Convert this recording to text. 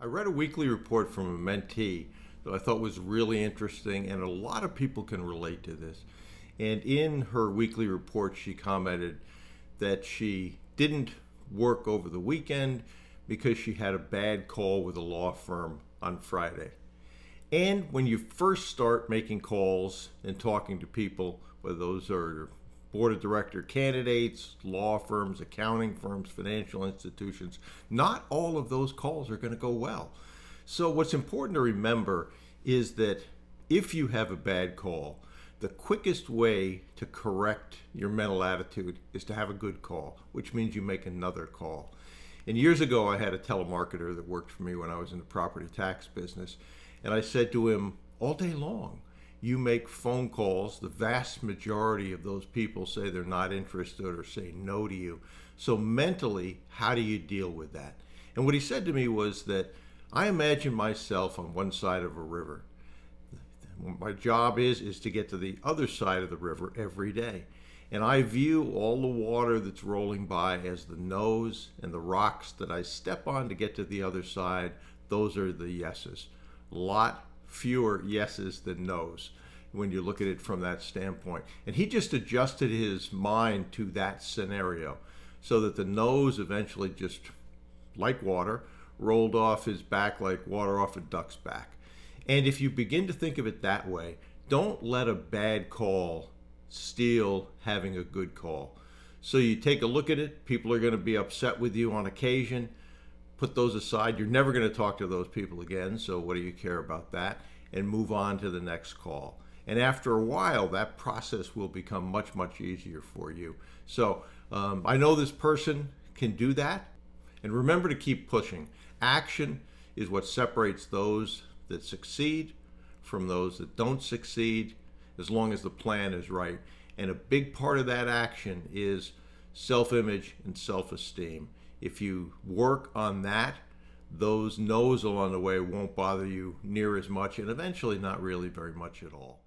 I read a weekly report from a mentee that I thought was really interesting, and a lot of people can relate to this. And in her weekly report, she commented that she didn't work over the weekend because she had a bad call with a law firm on Friday. And when you first start making calls and talking to people, whether those are board of director candidates, law firms, accounting firms, financial institutions, not all of those calls are going to go well. So what's important to remember is that if you have a bad call, the quickest way to correct your mental attitude is to have a good call, which means you make another call. And years ago, I had a telemarketer that worked for me when I was in the property tax business. And I said to him, all day long, you make phone calls. The vast majority of those people say they're not interested or say no to you. So mentally, how do you deal with that? And what he said to me was that I imagine myself on one side of a river. My job is to get to the other side of the river every day. And I view all the water that's rolling by as the no's, and the rocks that I step on to get to the other side, those are the yeses. A lot fewer yeses than no's when you look at it from that standpoint. And he just adjusted his mind to that scenario so that the no's eventually just, like water, rolled off his back like water off a duck's back. And if you begin to think of it that way, don't let a bad call steal having a good call. So you take a look at it. People are going to be upset with you on occasion. Put those aside. You're never going to talk to those people again, so what do you care about that? And move on to the next call. And after a while, that process will become much, much easier for you. So I know this person can do that. And remember to keep pushing. Action is what separates those that succeed from those that don't succeed, as long as the plan is right. And a big part of that action is self-image and self-esteem. If you work on that, those no's along the way won't bother you near as much, and eventually not really very much at all.